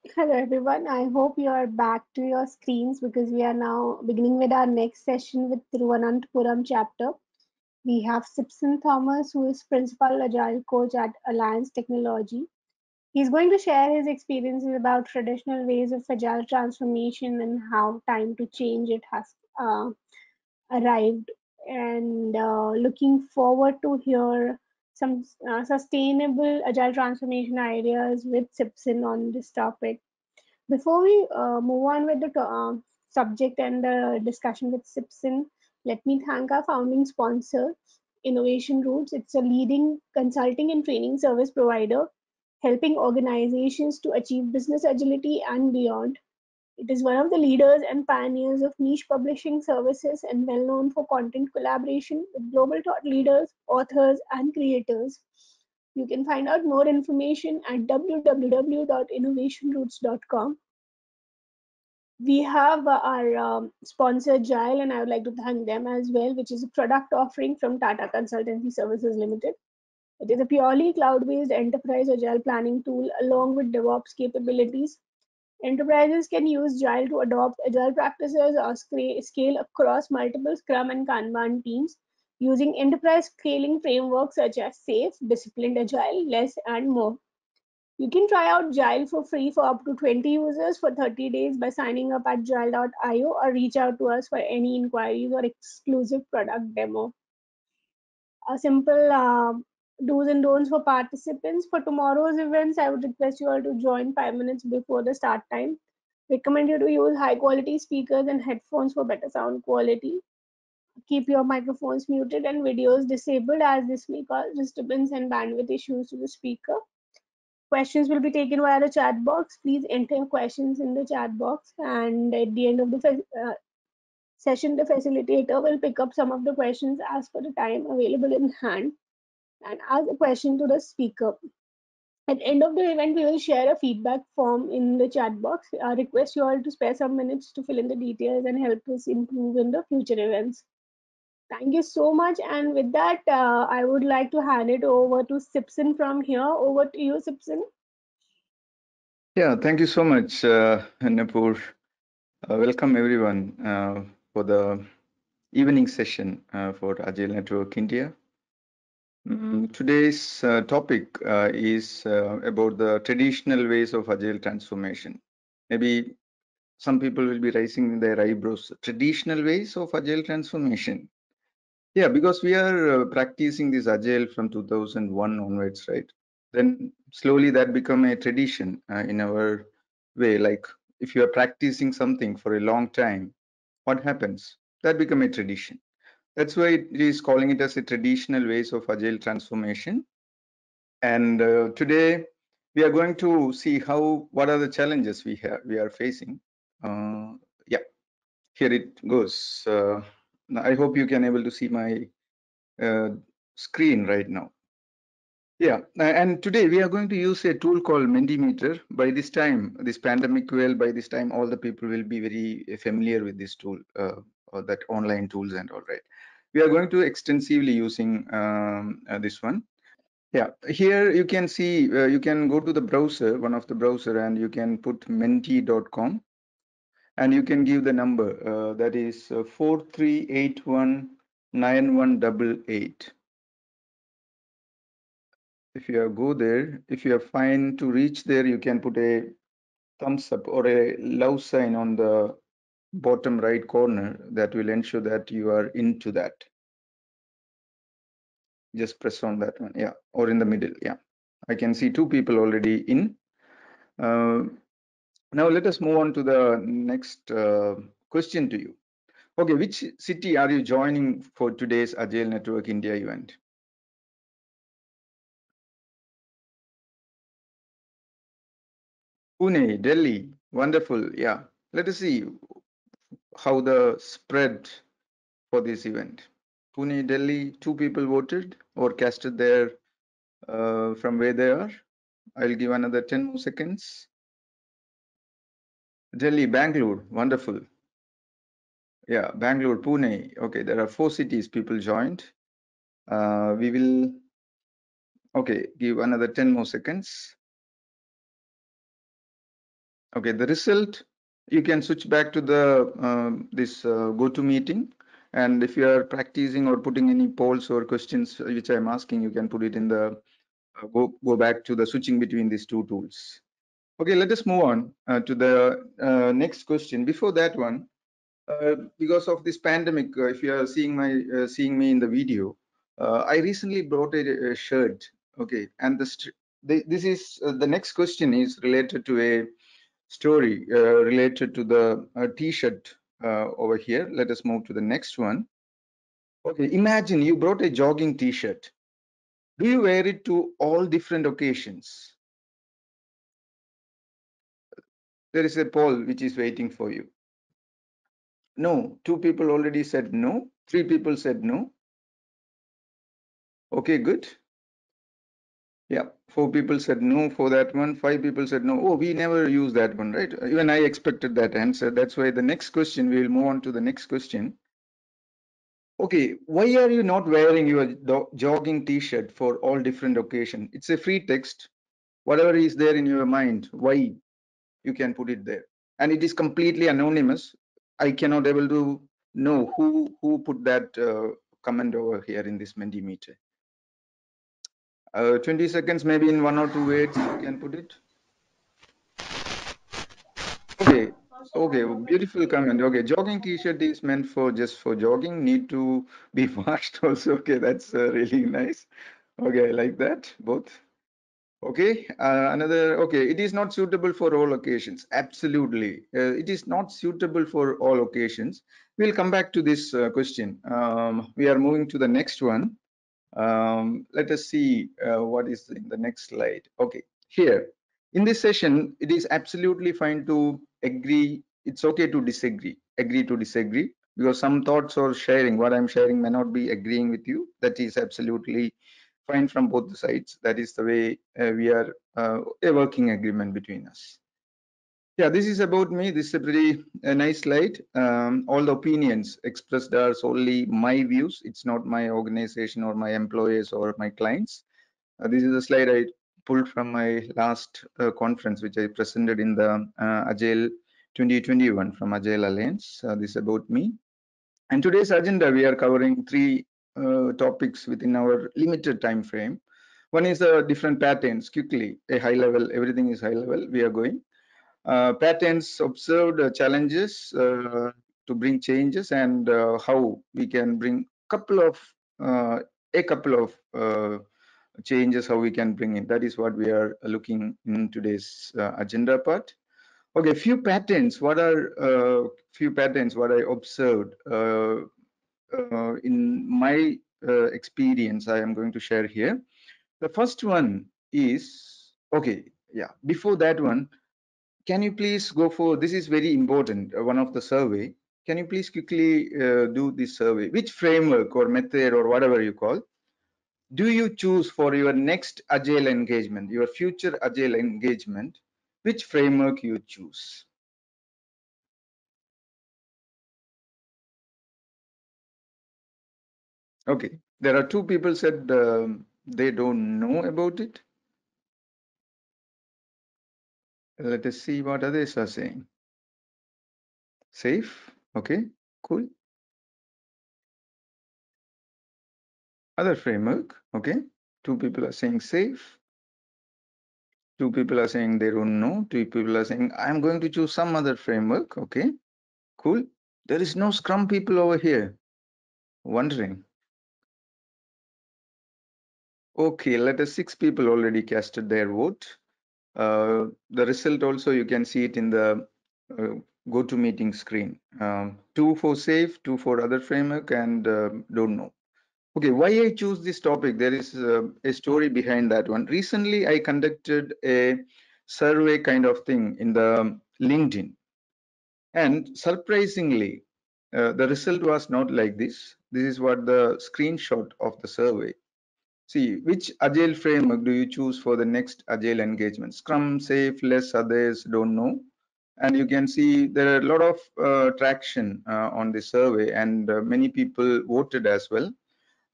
Hello everyone, I hope you are back to your screens because we are now beginning with our next session with Thiruvananthapuram chapter. We have Sipson Thomas, who is Principal Agile Coach at Alliance Technology. He's going to share his experiences about traditional ways of agile transformation and how time to change it has arrived. And looking forward to hear some sustainable agile transformation ideas with Sipson on this topic. Before we move on with the subject and the discussion with Sipson, let me thank our founding sponsor, Innovation Roots. It's a leading consulting and training service provider, helping organizations to achieve business agility and beyond. It is one of the leaders and pioneers of niche publishing services and well known for content collaboration with global thought leaders, authors, and creators. You can find out more information at www.innovationroots.com. We have our sponsor Gile, and I would like to thank them as well, which is a product offering from Tata Consultancy Services Limited. It is a purely cloud-based enterprise agile planning tool along with DevOps capabilities. Enterprises can use Gile to adopt agile practices or scale across multiple Scrum and Kanban teams using enterprise scaling frameworks such as SAFe, Disciplined Agile, LESS, and more. You can try out Gile for free for up to 20 users for 30 days by signing up at gile.io or reach out to us for any inquiries or exclusive product demo. A simple do's and don'ts for participants. For tomorrow's events, I would request you all to join 5 minutes before the start time. Recommend you to use high quality speakers and headphones for better sound quality. Keep your microphones muted and videos disabled as this may cause disturbance and bandwidth issues to the speaker. Questions will be taken via the chat box. Please enter your questions in the chat box, and at the end of the session, the facilitator will pick up some of the questions as per the time available in hand and ask a question to the speaker. At the end of the event, we will share a feedback form in the chat box. I request you all to spare some minutes to fill in the details and help us improve in the future events. Thank you so much. And with that, I would like to hand it over to Sipson from here. Over to you, Sipson. Yeah, thank you so much, Napur. Welcome everyone for the evening session for Agile Network India. Today's topic is about the traditional ways of Agile transformation. Maybe some people will be raising their eyebrows. Traditional ways of Agile transformation. Yeah, because we are practicing this Agile from 2001 onwards, right? Then slowly that become a tradition in our way. Like if you are practicing something for a long time, what happens? That become a tradition. That's why it is calling it as a traditional ways of Agile transformation. And today we are going to see what are the challenges we are facing. Yeah, here it goes. I hope you can able to see my uh, screen right now. Yeah, and today we are going to use a tool called Mentimeter. By this time, this pandemic by this time, all the people will be very familiar with this tool, or that online tools and all right. We are going to extensively using this one. Yeah, here you can see, you can go to the browser, one of the browser, and you can put menti.com and you can give the number that is 43819188. If you go there, if you are fine to reach there, you can put a thumbs up or a love sign on the bottom right corner. That will ensure that you are into that. Just press on that one, yeah, or in the middle, yeah. I can see two people already in. Now let us move on to the next question to you. Okay, which city are you joining for today's Agile Network India event? Pune, Delhi, wonderful. Yeah, let us see how the spread for this event. Pune, Delhi, two people voted or casted their from where they are. I'll give another 10 more seconds. Delhi, Bangalore, wonderful. Yeah, Bangalore, Pune. Okay, there are 4 cities people joined. We will, okay, give another 10 more seconds. Okay, the result, you can switch back to the this GoToMeeting, and if you are practicing or putting any polls or questions which I'm asking, you can put it in the go back to the switching between these two tools. Okay, let us move on to the next question. Before that one, because of this pandemic, if you are seeing my seeing me in the video, I recently brought a shirt. Okay, and this is the next question is related to a story related to the t-shirt over here. Let us move to the next one. Okay, imagine you brought a jogging t-shirt. Do you wear it to all different occasions? There is a poll which is waiting for you. No, two people already said no. Three people said no. Okay, good. Yeah, four people said no for that one. Five people said no. Oh, we never use that one, right? Even I expected that answer. That's why the next question, we will move on to the next question. Okay, why are you not wearing your jogging t-shirt for all different occasions? It's a free text. Whatever is there in your mind, why you can put it there. And it is completely anonymous. I cannot able to know who put that comment over here in this Mentimeter. 20 seconds, maybe in 1 or 2 words, you can put it. Okay, okay, beautiful comment. Okay, jogging t-shirt is meant for just for jogging, need to be washed also. Okay, that's really nice. Okay, I like that, both. Okay, okay, it is not suitable for all occasions. Absolutely. It is not suitable for all occasions. We'll come back to this question. We are moving to the next one. Let us see what is in the next slide. Okay, here in this session, it is absolutely fine to agree. It's okay to disagree, agree to disagree, because some thoughts or sharing, what I'm sharing may not be agreeing with you. That is absolutely fine from both the sides. That is the way we are a working agreement between us. Yeah, this is about me. This is a pretty nice slide. All the opinions expressed are solely my views. It's not my organization or my employees or my clients. This is a slide I pulled from my last conference, which I presented in the Agile 2021 from Agile Alliance. This is about me. And today's agenda, we are covering three topics within our limited time frame. One is the different patterns, quickly, a high level, everything is high level, we are going. Patterns observed, challenges to bring changes, and how we can bring a couple of changes, how we can bring in. That is what we are looking in today's agenda part. Okay, few patterns. What are few patterns? What I observed in my experience, I am going to share here. The first one is, okay, yeah. Before that one, can you please go for, this is very important, one of the survey. Can you please quickly do this survey? Which framework or method or whatever you call, do you choose for your next Agile engagement, your future Agile engagement? Which framework you choose? Okay, there are two people said they don't know about it. Let us see what others are saying. Safe, okay, cool. Other framework, okay. Two people are saying safe. Two people are saying they don't know. Two people are saying I'm going to choose some other framework, okay, cool. There is no Scrum people over here. Wondering. Okay, let us 6 people already casted their vote. The result also you can see it in the GoToMeeting screen. 2 for safe, 2 for other framework, and don't know. Okay, why I choose this topic? There is a story behind that one. Recently, I conducted a survey kind of thing in the LinkedIn, and surprisingly, the result was not like this. This is what the screenshot of the survey. See, which Agile framework do you choose for the next Agile engagement? Scrum, Safe, less, others, don't know. And you can see there are a lot of traction on the survey, and many people voted as well.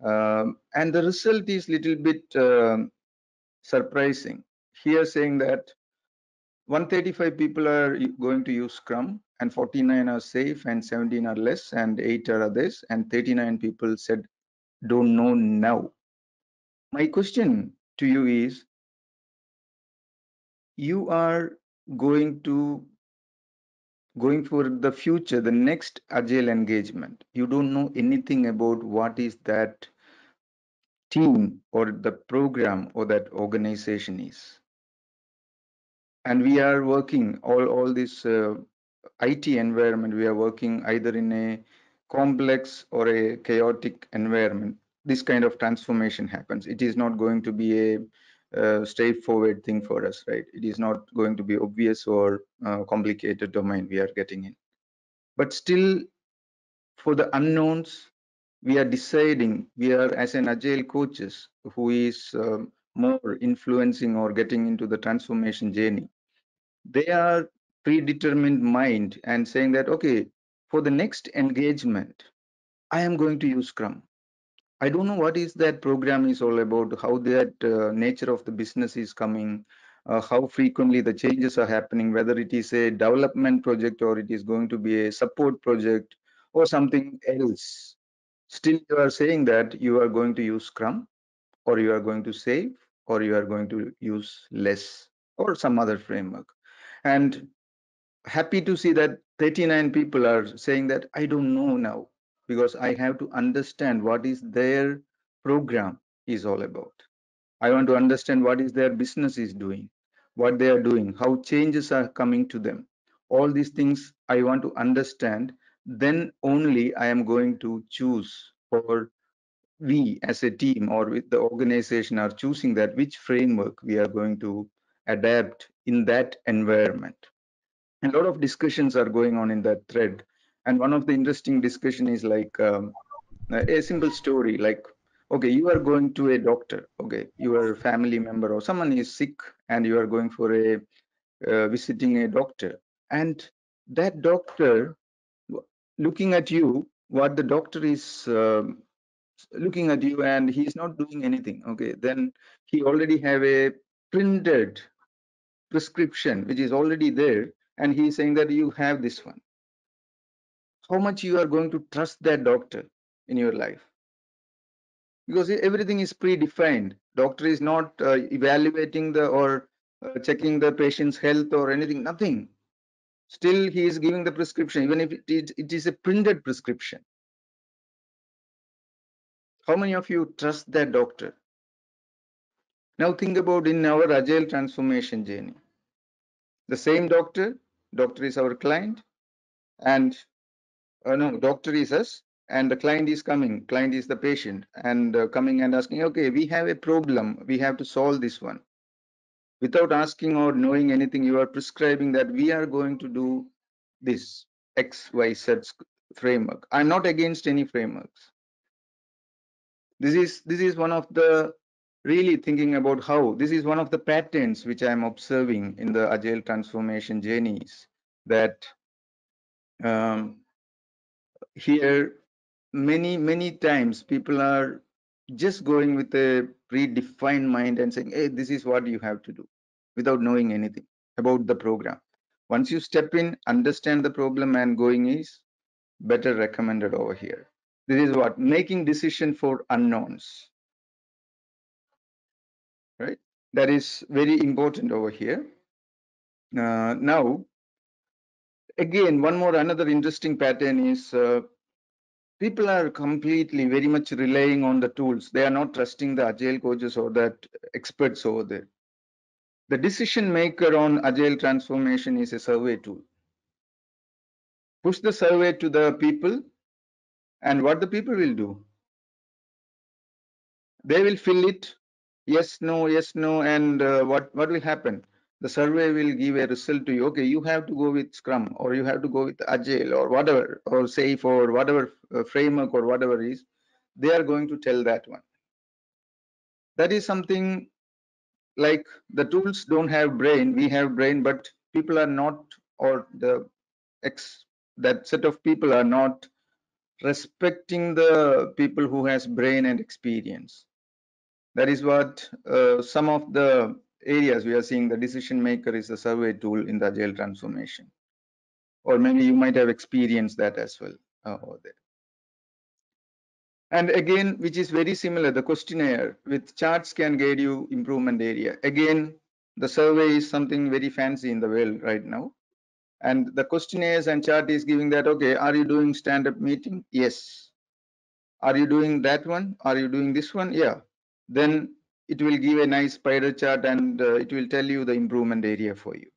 And the result is little bit surprising. Here saying that 135 people are going to use Scrum, and 49 are safe, and 17 are less, and 8 are others, and 39 people said don't know now. My question to you is, you are going for the future, the next agile engagement. You don't know anything about what is that team or the program or that organization is. And we are working all this IT environment, we are working either in a complex or a chaotic environment. This kind of transformation happens. It is not going to be a straightforward thing for us, right? It is not going to be obvious or complicated domain we are getting in. But still, for the unknowns, we are deciding, we are as an agile coaches who is more influencing or getting into the transformation journey. They are predetermined mind and saying that, okay, for the next engagement, I am going to use Scrum. I don't know what is that program is all about, how that nature of the business is coming, how frequently the changes are happening, whether it is a development project or it is going to be a support project or something else. Still, you are saying that you are going to use Scrum, or you are going to save, or you are going to use less or some other framework. And happy to see that 39 people are saying that I don't know now, because I have to understand what is their program is all about. I want to understand what is their business is doing, what they are doing, how changes are coming to them. All these things I want to understand. Then only I am going to choose, or we as a team or with the organization are choosing that which framework we are going to adapt in that environment. A lot of discussions are going on in that thread, and one of the interesting discussion is like a simple story like, okay, you are going to a doctor, okay, your family member or someone is sick and you are going for a visiting a doctor, and that doctor looking at you, what the doctor is looking at you, and he is not doing anything, okay, then he already have a printed prescription which is already there, and he is saying that you have this one. How much you are going to trust that doctor in your life? Because everything is predefined. Doctor is not evaluating the or checking the patient's health or anything, nothing. Still he is giving the prescription, even if it is a printed prescription. How many of you trust that doctor? Now think about in our agile transformation journey, the same doctor is our client, and no, doctor is us, and the client is coming. Client is the patient, and coming and asking, okay, we have a problem. We have to solve this one. Without asking or knowing anything, you are prescribing that we are going to do this X, Y, Z framework. I'm not against any frameworks. This is one of the really thinking about how this is one of the patterns which I'm observing in the agile transformation journeys, that here many times people are just going with a predefined mind and saying, hey, this is what you have to do, without knowing anything about the program. Once you step in, understand the problem, and going is better recommended over here. This is what making decision for unknowns, right? That is very important over here. Now again, one more another interesting pattern is people are completely very much relying on the tools. They are not trusting the agile coaches or that experts over there. The decision maker on agile transformation is a survey tool. Push the survey to the people, and what the people will do, they will fill it, yes, no, and what will happen? The survey will give a result to you. Okay, you have to go with Scrum, or you have to go with Agile, or whatever, or Safe, or whatever framework or whatever is. They are going to tell that one. That is something like the tools don't have brain. We have brain, but people are not, or that set of people are not respecting the people who has brain and experience. That is what some of the areas we are seeing the decision maker is a survey tool in the agile transformation, or maybe you might have experienced that as well over there. And again, which is very similar, the questionnaire with charts can guide you improvement area. Again, the survey is something very fancy in the world right now. And the questionnaires and chart is giving that, okay, are you doing stand-up meeting? Yes. Are you doing that one? Are you doing this one? Yeah. Then it will give a nice spider chart and it will tell you the improvement area for you.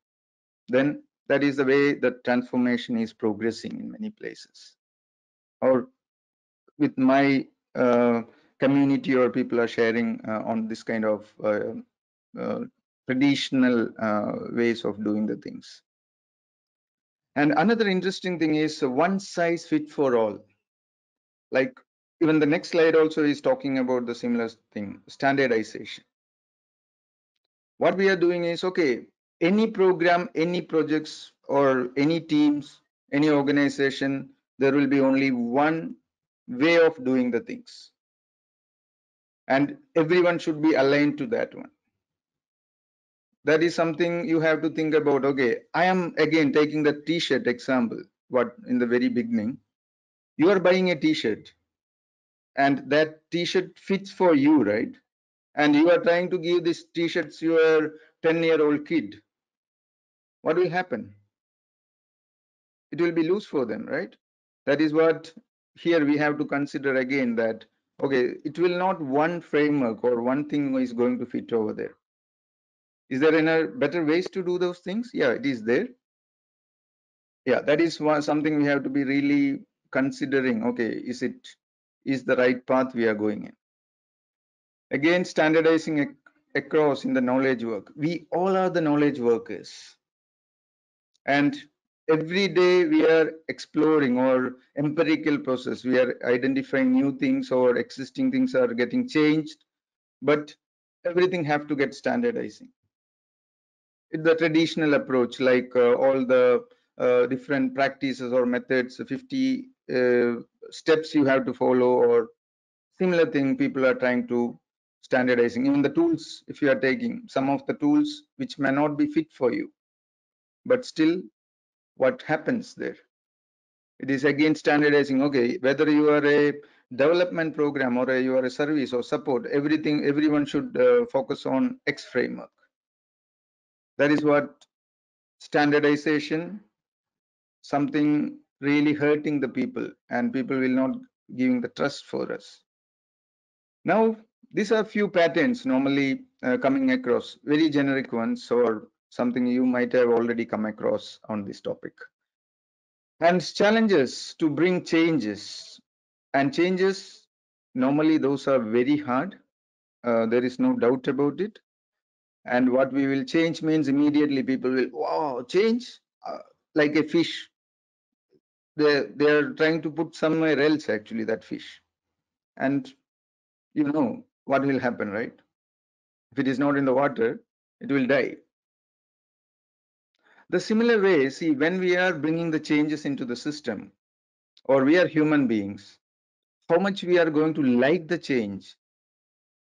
Then that is the way the transformation is progressing in many places. Or with my community or people are sharing on this kind of traditional ways of doing the things. And another interesting thing is one size fit for all. Like even the next slide also is talking about the similar thing, standardization. What we are doing is, okay, any program, any projects or any teams, any organization, there will be only one way of doing the things. And everyone should be aligned to that one. That is something you have to think about. Okay, I am again taking the t-shirt example, what in the very beginning. You are buying a t-shirt and that t-shirt fits for you, right? And you are trying to give this t-shirt to your 10-year-old kid. What will happen? It will be loose for them, right? That is what here we have to consider again, that okay, it will not one framework or one thing is going to fit over there. Is there any better ways to do those things? Yeah, it is there. Yeah, that is something we have to be really considering. Okay, is the right path we are going in? Again, standardizing across in the knowledge work. We all are the knowledge workers. And every day we are exploring or empirical process. We are identifying new things or existing things are getting changed, but everything have to get standardizing. The traditional approach, like all the different practices or methods, 50 steps you have to follow, or similar thing people are trying to standardizing. Even the tools, if you are taking some of the tools which may not be fit for you, but still what happens there? It is again standardizing. Okay, whether you are a development program or you are a service or support, everyone should focus on X framework. That is what standardization, something really hurting the people, and people will not giving the trust for us. Now, these are few patterns normally coming across, very generic ones, or something you might have already come across on this topic. And challenges to bring changes. And changes, normally those are very hard. There is no doubt about it. And what we will change means immediately people will, wow, change, like a fish. They are trying to put somewhere else actually that fish. And you know what will happen, right? If it is not in the water, it will die. The similar way, see, when we are bringing the changes into the system, or we are human beings, how much we are going to like the change,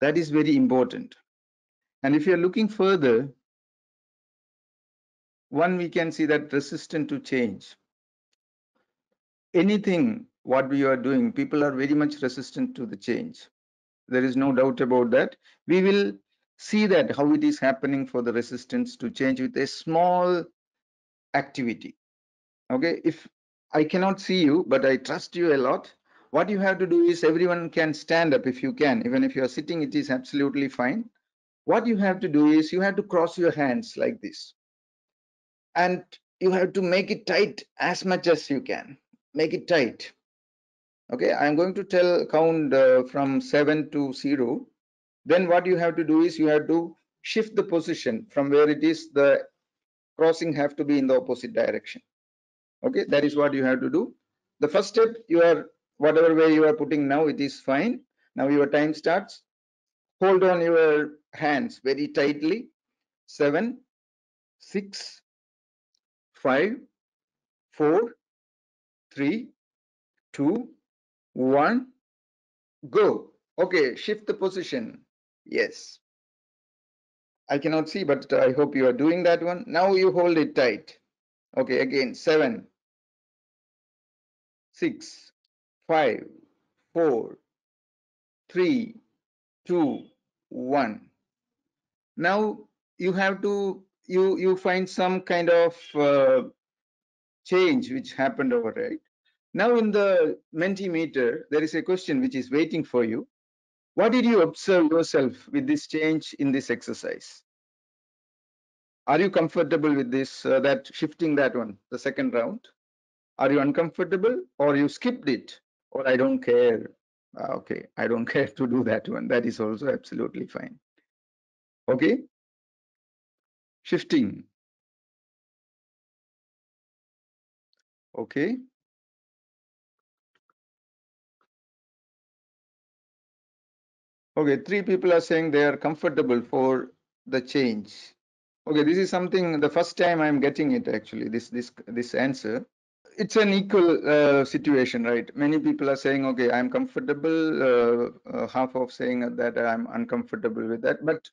that is very important. And if you are looking further, one, we can see that resistant to change. Anything what we are doing, people are very much resistant to the change. There is no doubt about that. We will see that how it is happening for the resistance to change with a small activity. Okay, if I cannot see you, but I trust you a lot, what you have to do is everyone can stand up if you can. Even if you are sitting, it is absolutely fine. What you have to do is you have to cross your hands like this. And you have to make it tight as much as you can. Make it tight. Okay, I'm going to count from 7 to 0. Then what you have to do is you have to shift the position from where it is. The crossing have to be in the opposite direction. Okay, that is what you have to do. The first step, you are whatever way you are putting now, it is fine. Now your time starts. Hold on your hands very tightly. 7, 6, 5, 4, 3, 2, 1, go. Okay, shift the position. Yes. I cannot see, but I hope you are doing that one. Now you hold it tight. Okay, again, 7, 6, 5, 4, 3, 2, 1. Now you have to, you find some kind of change which happened over, right? Now in the Mentimeter, there is a question which is waiting for you. What did you observe yourself with this change in this exercise? Are you comfortable with this, that shifting that one, the second round? Are you uncomfortable or you skipped it? Or I don't care. Okay, I don't care to do that one. That is also absolutely fine. Okay, shifting. Okay. Okay, 3 people are saying they are comfortable for the change. Okay, this is something, the first time I'm getting it actually, this answer. It's an equal situation, right? Many people are saying, okay, I'm comfortable, half of saying that I'm uncomfortable with that. But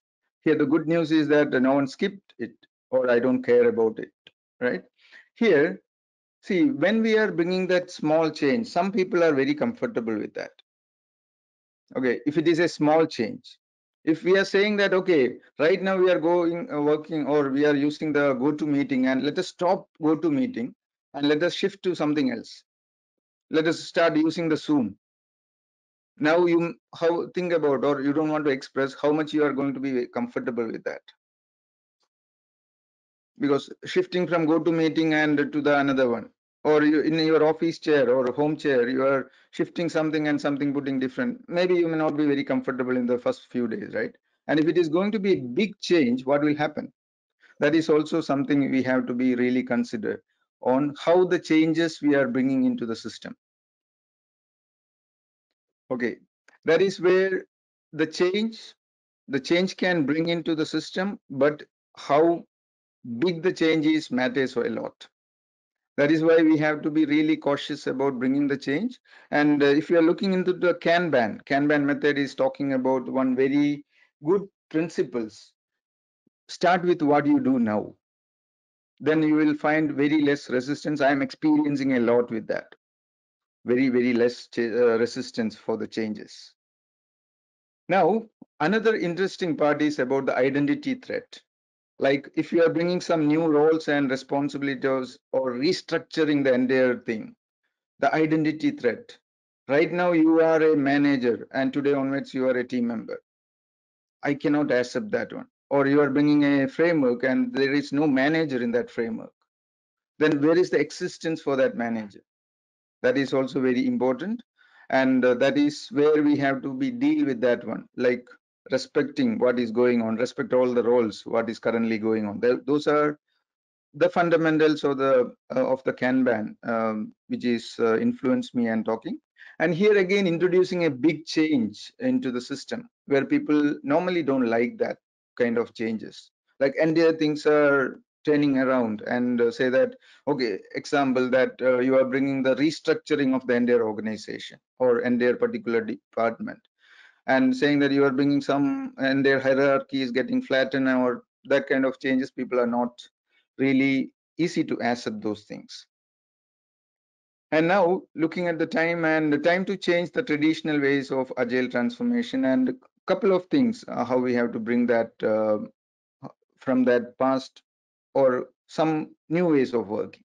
here the good news is that no one skipped it or I don't care about it, right? Here, see, when we are bringing that small change, some people are very comfortable with that. Okay, if it is a small change. If we are saying that, okay, right now we are going working or we are using the GoToMeeting and let us stop GoToMeeting and let us shift to something else. Let us start using the Zoom. Now you think about, or you don't want to express how much you are going to be comfortable with that. Because shifting from GoToMeeting and to the another one, or you, in your office chair or home chair, you are shifting something and something putting different. Maybe you may not be very comfortable in the first few days, right? And if it is going to be a big change, what will happen? That is also something we have to be really consider on how the changes we are bringing into the system. Okay, that is where the change can bring into the system, but how big the change is matters a lot. That is why we have to be really cautious about bringing the change. And if you are looking into the Kanban method is talking about one very good principles. Start with what you do now. Then you will find very less resistance. I am experiencing a lot with that. Very, very less resistance for the changes. Now, another interesting part is about the identity threat. Like if you are bringing some new roles and responsibilities or restructuring the entire thing, the identity threat. Right now you are a manager and today onwards you are a team member. I cannot accept that one. Or you are bringing a framework and there is no manager in that framework. Then where is the existence for that manager? That is also very important. And that is where we have to be deal with that one, like respecting what is going on, respect all the roles, what is currently going on. Those are the fundamentals of the Kanban, which is influenced me and talking. And here again, introducing a big change into the system where people normally don't like that kind of changes. Like entire things are turning around and say that, okay, example that you are bringing the restructuring of the entire organization or entire particular department and saying that you are bringing some and their hierarchy is getting flattened or that kind of changes, people are not really easy to accept those things. And now looking at the time and the time to change the traditional ways of agile transformation and a couple of things, how we have to bring that from that past or some new ways of working.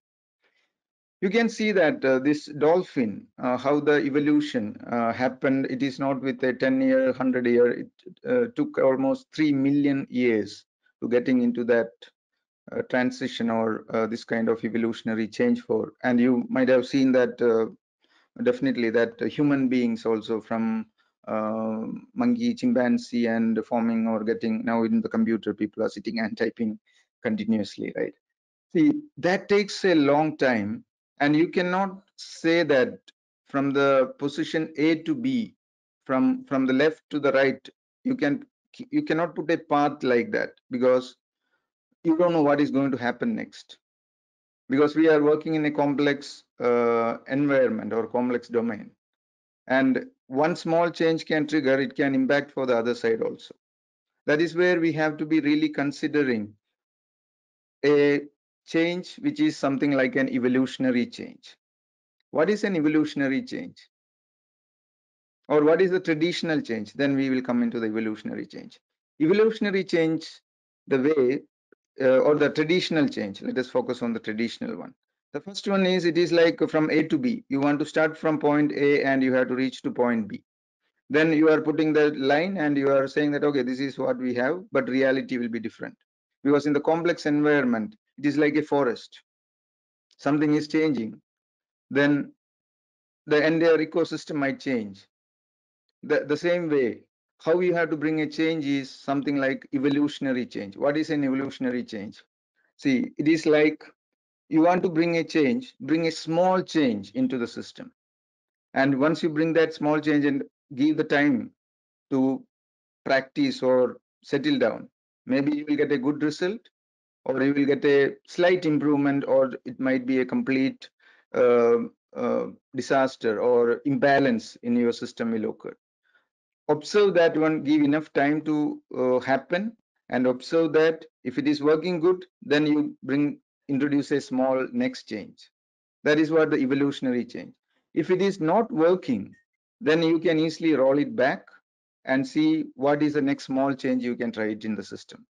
You can see that this dolphin, how the evolution happened, it is not with a 10-year, 100-year, it took almost 3 million years to getting into that transition or this kind of evolutionary change for. And you might have seen that definitely that human beings also from monkey, chimpanzee and forming or getting now in the computer, people are sitting and typing continuously, right? See, that takes a long time, and you cannot say that from the position A to B, from the left to the right, you cannot put a path like that because you don't know what is going to happen next. Because we are working in a complex environment or complex domain, and one small change can trigger, it can impact for the other side also. That is where we have to be really considering a change which is something like an evolutionary change. What is an evolutionary change? Or what is the traditional change? Then we will come into the evolutionary change. Evolutionary change, the way, or the traditional change. Let us focus on the traditional one. The first one is, it is like from A to B. You want to start from point A and you have to reach to point B. Then you are putting the line and you are saying that, okay, this is what we have, but reality will be different. Because in the complex environment, it is like a forest. Something is changing. Then the entire ecosystem might change. The same way, how you have to bring a change is something like evolutionary change. What is an evolutionary change? See, it is like you want to bring a change, bring a small change into the system. And once you bring that small change and give the time to practice or settle down, maybe you will get a good result, or you will get a slight improvement, or it might be a complete uh, disaster or imbalance in your system will occur. Observe that one, give enough time to happen, and observe that if it is working good, then you introduce a small next change. That is what the evolutionary change. If it is not working, then you can easily roll it back and see what is the next small change you can try it in the system.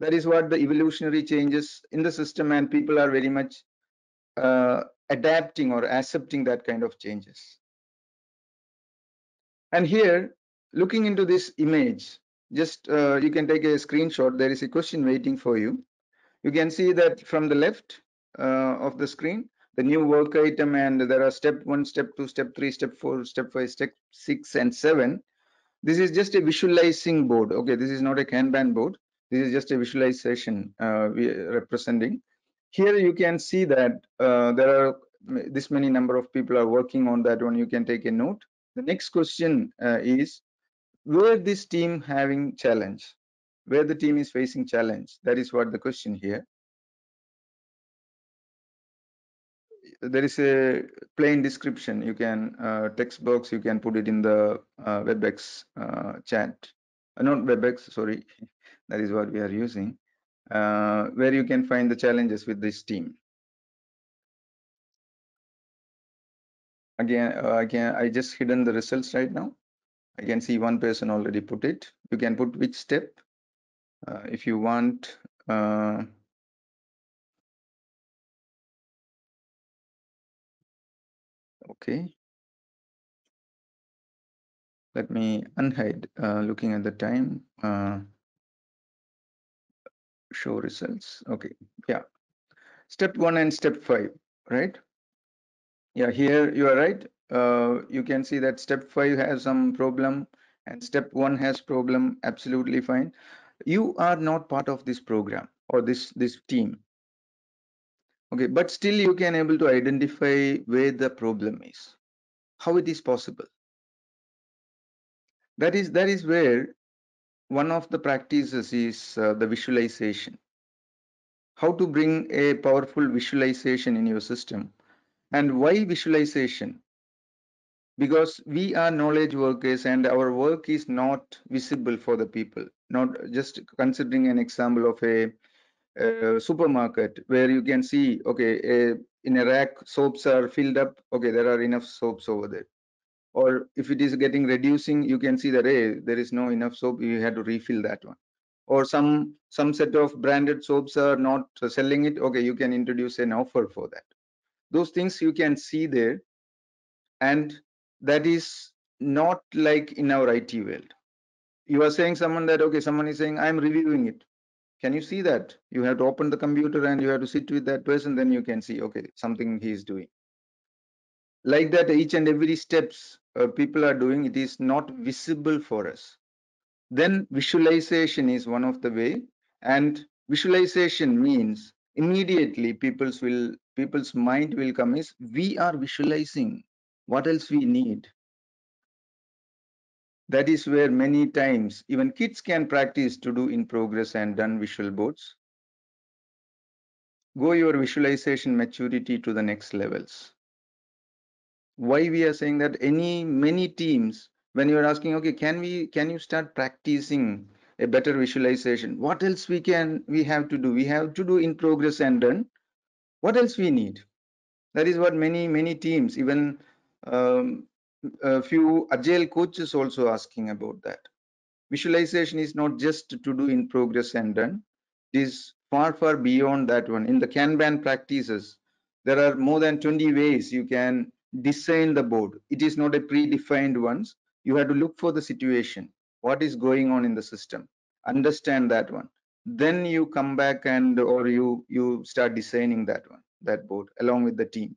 That is what the evolutionary changes in the system, and people are very much adapting or accepting that kind of changes. And here, looking into this image, just you can take a screenshot. There is a question waiting for you. You can see that from the left of the screen, the new work item, and there are step 1, step 2, step 3, step 4, step 5, step 6, and 7. This is just a visualizing board. Okay, this is not a Kanban board. This is just a visualization representing. Here you can see that there are this many number of people are working on that one. You can take a note. The next question is, where this team having challenge? Where the team is facing challenge? That is what the question here. There is a plain description. You can text box. You can put it in the WebEx chat. Not WebEx, sorry. That is what we are using. Where you can find the challenges with this team. Again, I just hidden the results right now. I can see one person already put it. You can put which step if you want. Okay. Let me unhide looking at the time. Show results. Okay. Yeah. Step 1 and step 5, right? Yeah, here you are right. You can see that step 5 has some problem and step 1 has problem. Absolutely fine. You are not part of this program or this team. Okay, but still you can able to identify where the problem is. How it is possible? That is where one of the practices is the visualization. How to bring a powerful visualization in your system. And why visualization? Because we are knowledge workers and our work is not visible for the people. Not just considering an example of a supermarket where you can see, okay, in a rack soaps are filled up. Okay, there are enough soaps over there. Or if it is getting reducing, you can see that, hey, there is no enough soap, you have to refill that one. Or some set of branded soaps are not selling it. Okay, you can introduce an offer for that. Those things you can see there, and that is not like in our IT world. You are saying someone that, okay, someone is saying, I'm reviewing it. Can you see that? You have to open the computer and you have to sit with that person, then you can see, okay, something he is doing. Like that, each and every steps people are doing, it is not visible for us. Then visualization is one of the way, and visualization means immediately people's mind will come is, we are visualizing, what else we need? That is where many times even kids can practice to do in progress and done visual boards. Go your visualization maturity to the next levels. Why we are saying that many teams, when you are asking, okay, can you start practicing a better visualization. What else we have to do? We have to do in progress and done. What else we need? That is what many teams, even um, a few agile coaches also asking about that. Visualization is not just to do in progress and done. It is far beyond that one. In the Kanban practices, there are more than 20 ways you can design the board. It is not a predefined ones. You have to look for the situation, what is going on in the system, understand that one. Then you come back and or you start designing that board along with the team.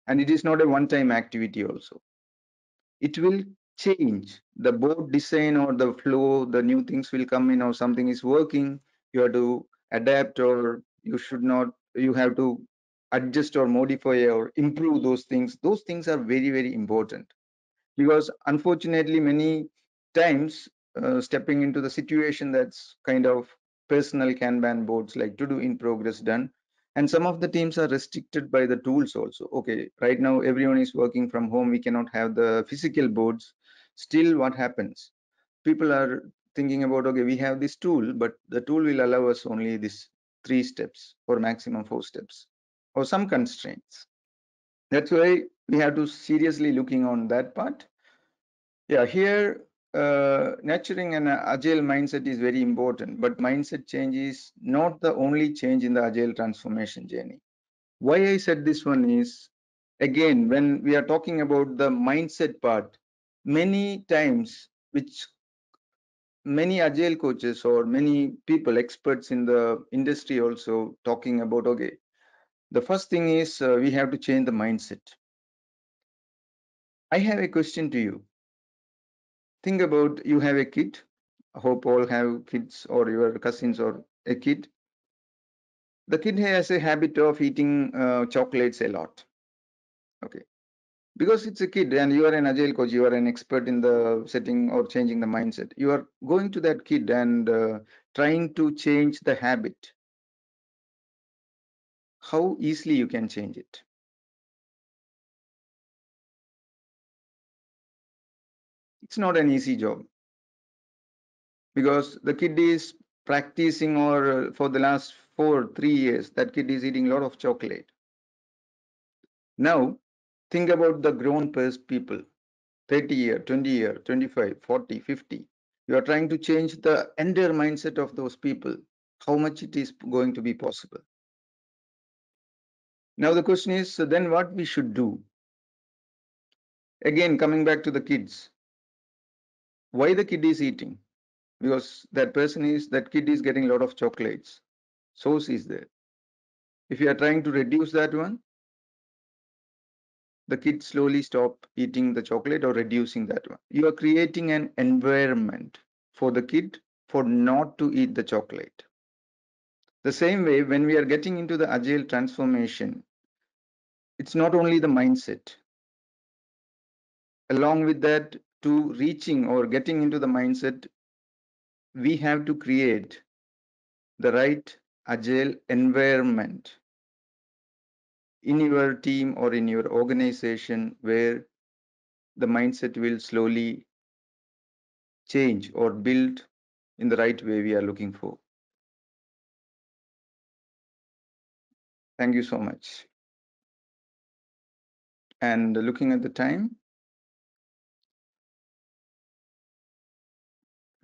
And it is not a one-time activity also. It will change the board design or the flow, the new things will come in or something is working, you have to adapt or you should not, you have to adjust or modify or improve those things. Those things are very important, because unfortunately many times stepping into the situation that's kind of personal Kanban boards like to do in progress done, and some of the teams are restricted by the tools also. Okay, right now everyone is working from home, we cannot have the physical boards. Still, what happens, people are thinking about, okay, we have this tool, but the tool will allow us only this 3 steps or maximum 4 steps or some constraints. That's why we have to seriously looking on that part. Yeah, here nurturing an agile mindset is very important, but mindset change is not the only change in the agile transformation journey. Why I said this one is, again, when we are talking about the mindset part, many times, which many agile coaches or many people, experts in the industry also talking about, okay, the first thing is we have to change the mindset. I have a question to you. Think about, you have a kid. I hope all have kids or your cousins or a kid. The kid has a habit of eating chocolates a lot. Okay. Because it's a kid and you are an agile coach, you are an expert in the setting or changing the mindset. You are going to that kid and trying to change the habit. How easily you can change it? It's not an easy job, because the kid is practicing or for the last 3 years, that kid is eating a lot of chocolate. Now, think about the grown people, 30 year, 20 year, 25, 40, 50. You are trying to change the entire mindset of those people. How much it is going to be possible? Now the question is, so then what we should do? Again, coming back to the kids. Why the kid is eating? Because that kid is getting a lot of chocolates. Source is there. If you are trying to reduce that one, the kid slowly stop eating the chocolate or reducing that one. You are creating an environment for the kid for not to eat the chocolate. The same way, when we are getting into the agile transformation, it's not only the mindset. Along with that, to reaching or getting into the mindset, we have to create the right agile environment in your team or in your organization where the mindset will slowly change or build in the right way we are looking for. Thank you so much. And looking at the time,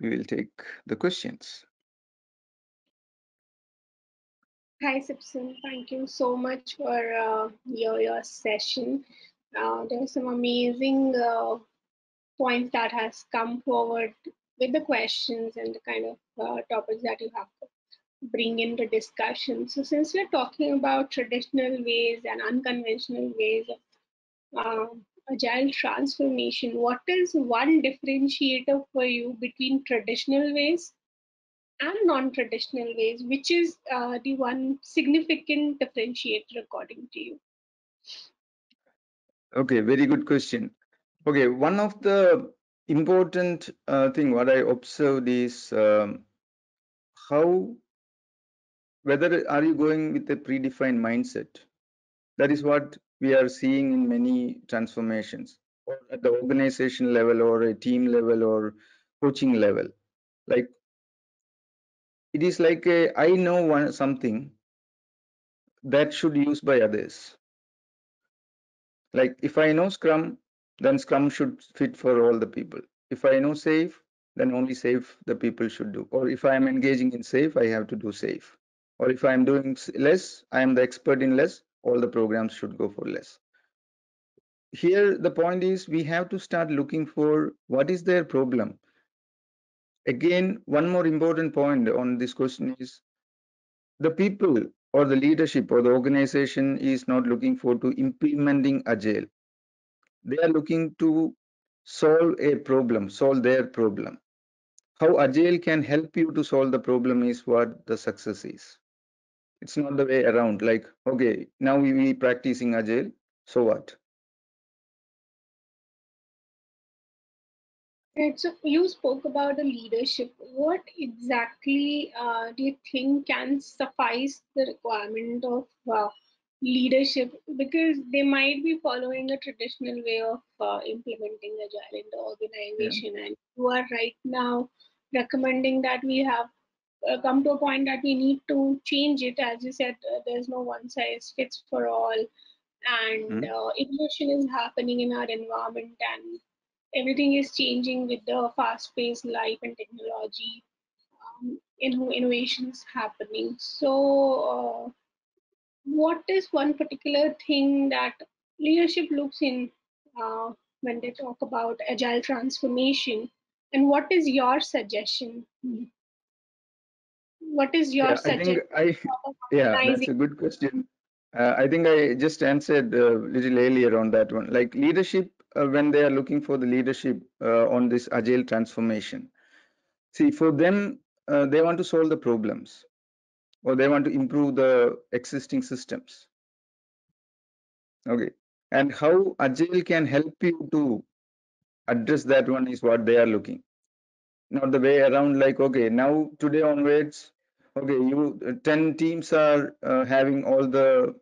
we will take the questions. Hi, Sipson. Thank you so much for your session. There are some amazing points that has come forward with the questions and the kind of topics that you have to bring into discussion. So since we're talking about traditional ways and unconventional ways of agile transformation, what is one differentiator for you between traditional ways and non-traditional ways, which is the one significant differentiator according to you? Okay, very good question. Okay, one of the important thing what I observed is how, whether are you going with a predefined mindset. That is what we are seeing in many transformations, or at the organization level or a team level or coaching level. Like it is like I know something that should use by others. Like if I know Scrum, then Scrum should fit for all the people. If I know Safe, then only Safe the people should do. Or if I am engaging in Safe, I have to do Safe. Or if I am doing less, I am the expert in less, all the programs should go for less. Here, the point is we have to start looking for what is their problem. Again, one more important point on this question is the people or the leadership or the organization is not looking for to implementing Agile. They are looking to solve a problem, solve their problem. How Agile can help you to solve the problem is what the success is. It's not the way around. Like, okay, now we practicing Agile, so what? Right, so you spoke about the leadership. What exactly do you think can suffice the requirement of leadership? Because they might be following a traditional way of implementing agile in the Yeah. organization, and you are right now recommending that we have come to a point that we need to change it. As you said, there's no one size fits for all, and Hmm? innovation is happening in our environment, and everything is changing with the fast-paced life and technology. Innovations happening. So, what is one particular thing that leadership looks in when they talk about agile transformation? And what is your suggestion? What is your Yeah, I think suggestion I, of yeah, organizing? that's a good question. I think I just answered a little earlier on that one. Like leadership, when they are looking for the leadership on this agile transformation, see, for them, they want to solve the problems or they want to improve the existing systems. Okay. And how agile can help you to address that one is what they are looking. Not the way around, like, okay, now today onwards, okay, you 10 teams are having all the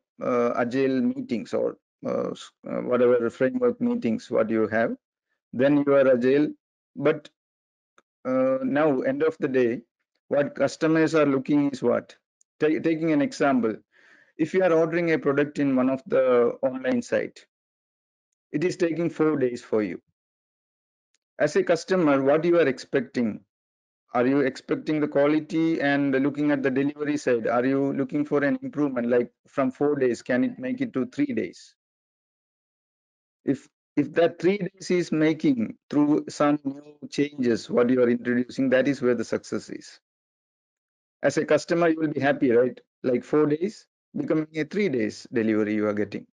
agile meetings or whatever framework meetings what you have, then you are agile. But now, end of the day, what customers are looking is what? Taking an example, if you are ordering a product in one of the online site, it is taking 4 days for you. As a customer, what you are expecting? Are you expecting the quality and looking at the delivery side? Are you looking for an improvement like from 4 days? Can it make it to 3 days? If if that 3 days is making through some new changes, what you are introducing, that is where the success is. As a customer, you will be happy, right? Like 4 days becoming a 3 days delivery you are getting.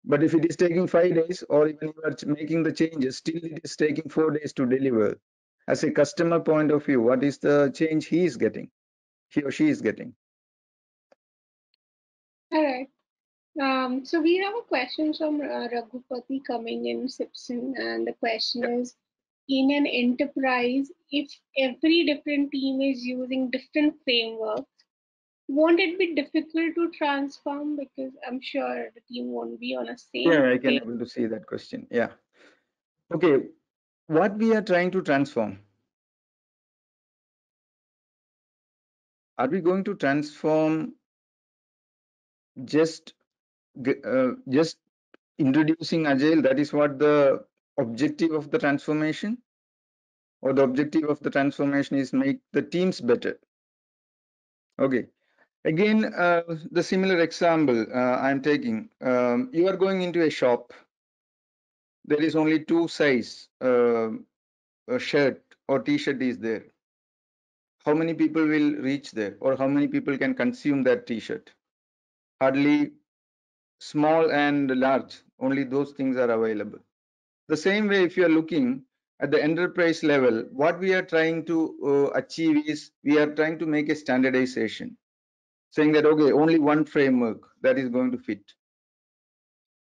But if it is taking 5 days or even you are making the changes, still it is taking 4 days to deliver. As a customer point of view, what is the change he is getting? He or she is getting. All right. So we have a question from Raghupati coming in Sipson, and the question Yeah. is: in an enterprise, if every different team is using different frameworks, won't it be difficult to transform? Because I'm sure the team won't be on a Yeah, same I can page. able to see that question. Yeah. Okay. What we are trying to transform? Are we going to transform just just introducing Agile? That is what the objective of the transformation, or the objective of the transformation is make the teams better. Okay. Again, the similar example I'm taking. You are going into a shop. There is only two size a shirt or T-shirt is there. How many people will reach there, or how many people can consume that T-shirt? Hardly. Small and large, only those things are available. The same way, if you are looking at the enterprise level, what we are trying to achieve is we are trying to make a standardization, saying that, okay, only one framework that is going to fit.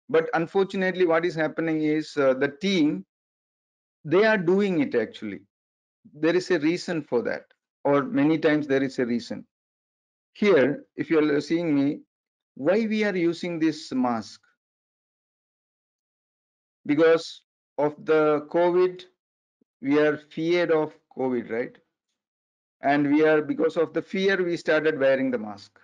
But unfortunately, what is happening is the team, they are doing it actually. There is a reason for that, or many times there is a reason. Here, if you are seeing me, why we are using this mask? Because of the COVID, we are feared of COVID, right? and because of the fear, we started wearing the mask.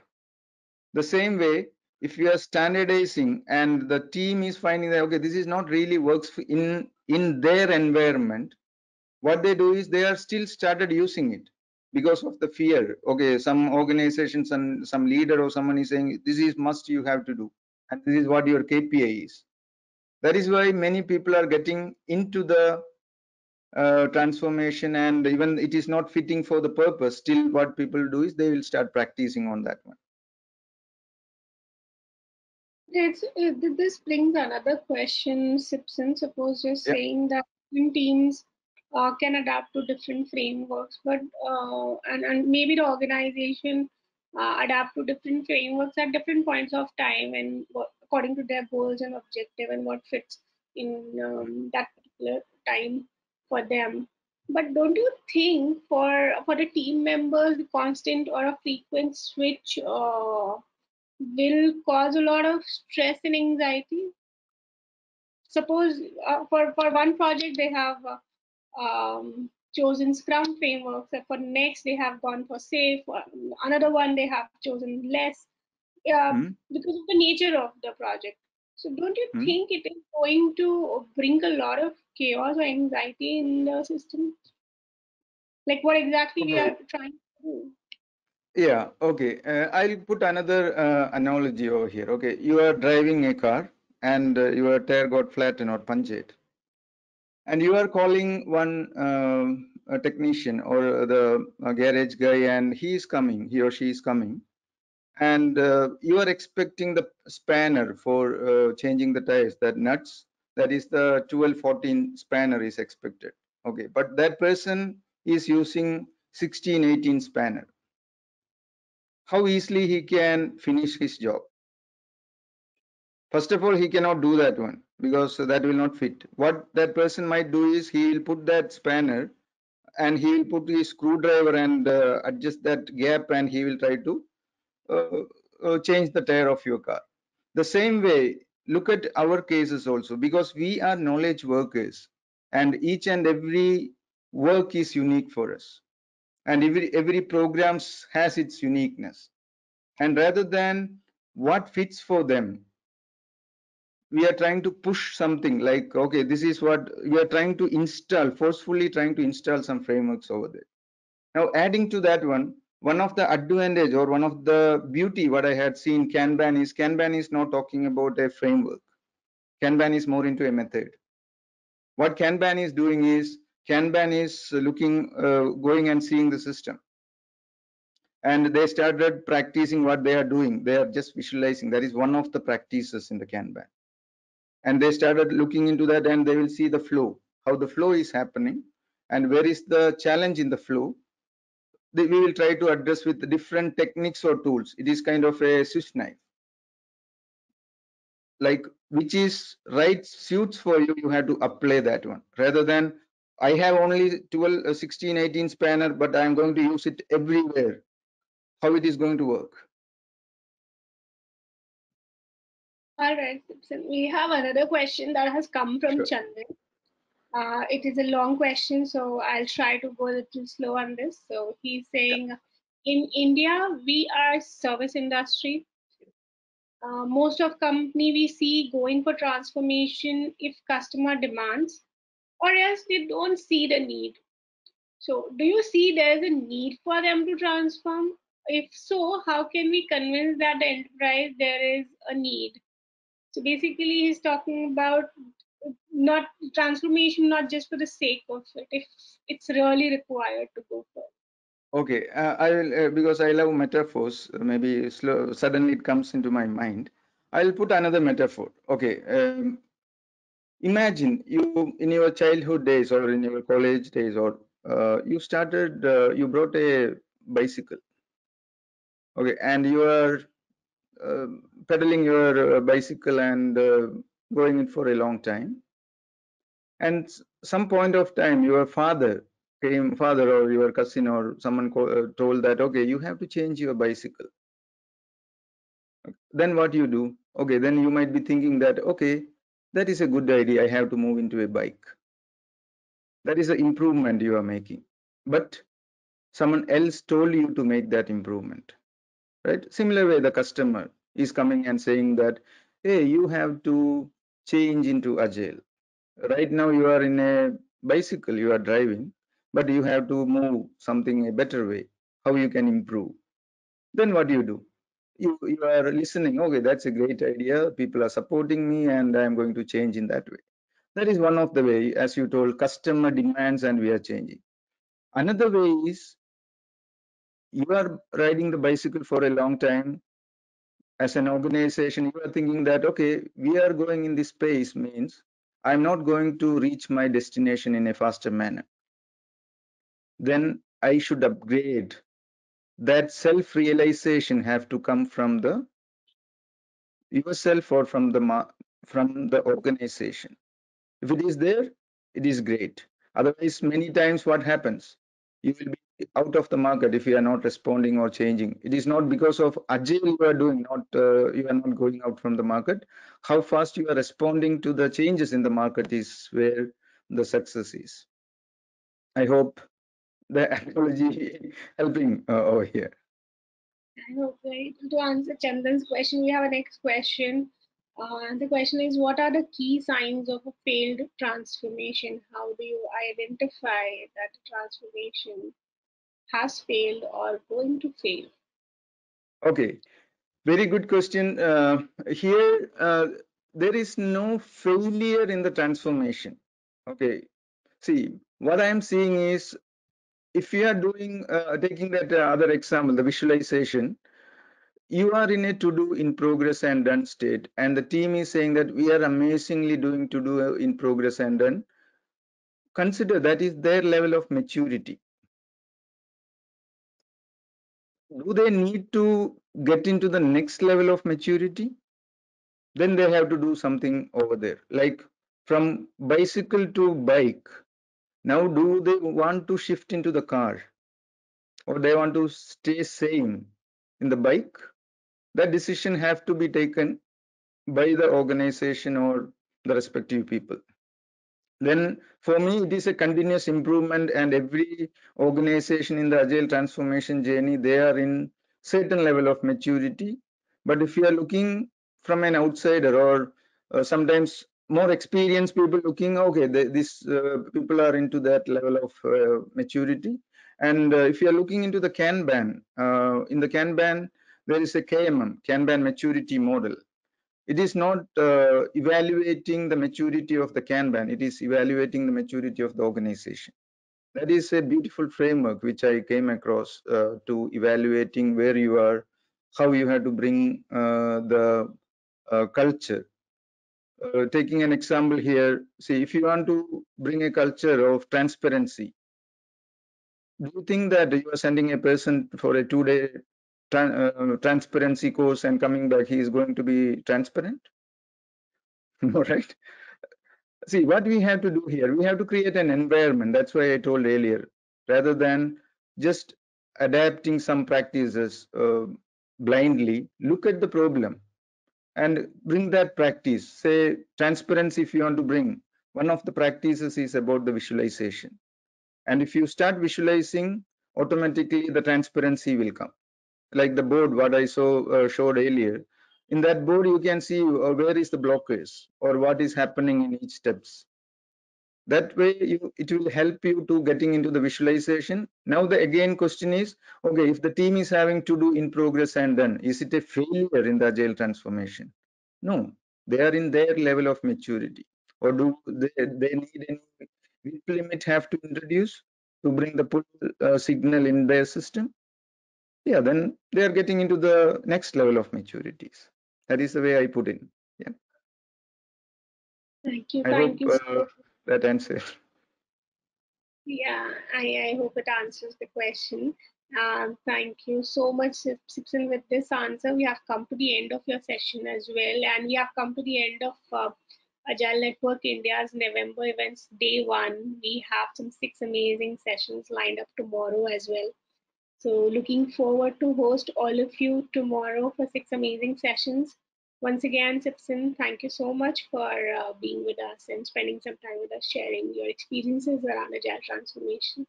The same way, if we are standardizing and the team is finding that, okay, this is not really works in their environment, what they do is they are still started using it because of the fear. Okay, some organizations and some leader or someone is saying, this is must you have to do, and this is what your KPI is. That is why many people are getting into the transformation, and even it is not fitting for the purpose. Still, what people do is they will start practicing on that one. This brings another question, Sipson. Suppose you're Yeah. saying that different teams can adapt to different frameworks, but and maybe the organization adapt to different frameworks at different points of time and according to their goals and objective and what fits in that particular time for them. But don't you think for the team members, the constant or a frequent switch will cause a lot of stress and anxiety? Suppose for one project they have chosen Scrum frameworks, and for next they have gone for Safe, for another one they have chosen less because of the nature of the project. So don't you think it is going to bring a lot of chaos or anxiety in the system? Like what exactly we Okay. are trying to do? Yeah, okay. I'll put another analogy over here. Okay, you are driving a car and your tire got flattened or punctured, and you are calling one a technician or the garage guy, and he or she is coming, and you are expecting the spanner for changing the tires, that nuts, that is the 12-14 spanner is expected. Okay, but that person is using 16-18 spanner. How easily he can finish his job? First of all, he cannot do that one because that will not fit. What that person might do is he will put that spanner and he will put his screwdriver and adjust that gap, and he will try to change the tire of your car. The same way, look at our cases also, because we are knowledge workers and each and every work is unique for us, and every programs has its uniqueness. And rather than what fits for them, we are trying to push something like, okay, this is what we are trying to install, forcefully trying to install some frameworks over there. Now, adding to that one of the advantage or one of the beauty what I had seen Kanban is not talking about a framework. Kanban is more into a method. What Kanban is doing is Kanban is looking, going and seeing the system, and they started practicing what they are doing. They are just visualizing. That is one of the practices in the Kanban, and they started looking into that, and they will see the flow, how the flow is happening, and where is the challenge in the flow. We will try to address with different techniques or tools. It is kind of a Swiss knife, like which is right suits for you, you have to apply that one, rather than I have only 12 16 18 spanner, but I am going to use it everywhere. How it is going to work? All right, Simpson. We have another question that has come from Sure. Chandan. It is a long question, so I'll try to go a little slow on this. So he's Yeah. saying, in India, we are service industry. Most of company we see going for transformation if customer demands, or else they don't see the need. So do you see there is a need for them to transform? If so, how can we convince that the enterprise there is a need? So basically, he's talking about not transformation, not just for the sake of it, if it's really required to go for it. Okay, I will because I love metaphors. Maybe suddenly it comes into my mind. I'll put another metaphor. Okay, imagine you in your childhood days or in your college days, or you brought a bicycle. Okay, and you are uh, pedaling your bicycle and going it for a long time. And some point of time, your father or your cousin or someone told that, okay, you have to change your bicycle. Then what you do? Okay, then you might be thinking that, okay, that is a good idea. I have to move into a bike. That is an improvement you are making. But someone else told you to make that improvement, right? Similar way, the customer is coming and saying that, hey, you have to change into Agile. Right now you are in a bicycle, you are driving, but you have to move something a better way, how you can improve. Then what do? You are listening, okay, that's a great idea, people are supporting me and I'm going to change in that way. That is one of the way, as you told, customer demands and we are changing. Another way is you are riding the bicycle for a long time. As an organization, you are thinking that, okay, we are going in this space means I'm not going to reach my destination in a faster manner. Then I should upgrade. That self-realization have to come from the yourself or from the organization. If it is there, it is great. Otherwise, many times what happens? You will be out of the market if you are not responding or changing. It is not because of agile you are doing, not you are not going out from the market. How fast you are responding to the changes in the market is where the success is. I hope the analogy helping over here. I hope we're able to answer Chandan's question. We have a next question. And the question is, what are the key signs of a failed transformation? How do you identify that a transformation has failed or going to fail? Okay, very good question. Here, there is no failure in the transformation. Okay, see, what I am seeing is if you are doing, taking that other example, the visualization, you are in a to-do in progress and done state, and the team is saying that we are amazingly doing to-do in progress and done. Consider that is their level of maturity. Do they need to get into the next level of maturity? Then they have to do something over there, like from bicycle to bike. Now, do they want to shift into the car or they want to stay same in the bike? That decision have to be taken by the organization or the respective people. Then for me, it is a continuous improvement, and every organization in the agile transformation journey, they are in certain level of maturity. But if you are looking from an outsider or sometimes more experienced people looking, okay, these people are into that level of maturity. And if you are looking into the Kanban, in the Kanban, there is a KMM, Kanban maturity model. It is not evaluating the maturity of the Kanban, it is evaluating the maturity of the organization. That is a beautiful framework which I came across to evaluating where you are, how you have to bring the culture. Taking an example here, see, if you want to bring a culture of transparency, do you think that you are sending a person for a 2-day transparency course and coming back, he is going to be transparent? No, right? See, what we have to do here, we have to create an environment. That's why I told earlier, rather than just adapting some practices blindly, look at the problem and bring that practice. Say, transparency, if you want to bring, one of the practices is about the visualization. And if you start visualizing, automatically the transparency will come. Like the board, what I showed earlier. In that board, you can see where is the blockers or what is happening in each steps. That way it will help you to getting into the visualization. Now the again question is, okay, if the team is having to do in progress and done, is it a failure in the agile transformation? No, they are in their level of maturity. Or do they need any WIP limit have to introduce to bring the pull signal in their system? Yeah, then they are getting into the next level of maturities. That is the way I put in. Yeah, Thank you. I Thank hope you so. that answers. Yeah, I hope it answers the question. Thank you so much, Sipson. With this answer, we have come to the end of your session as well, and we have come to the end of Agile Network India's November events day one. We have some 6 amazing sessions lined up tomorrow as well. So looking forward to host all of you tomorrow for 6 amazing sessions. Once again, Sipson, thank you so much for being with us and spending some time with us, sharing your experiences around agile transformation.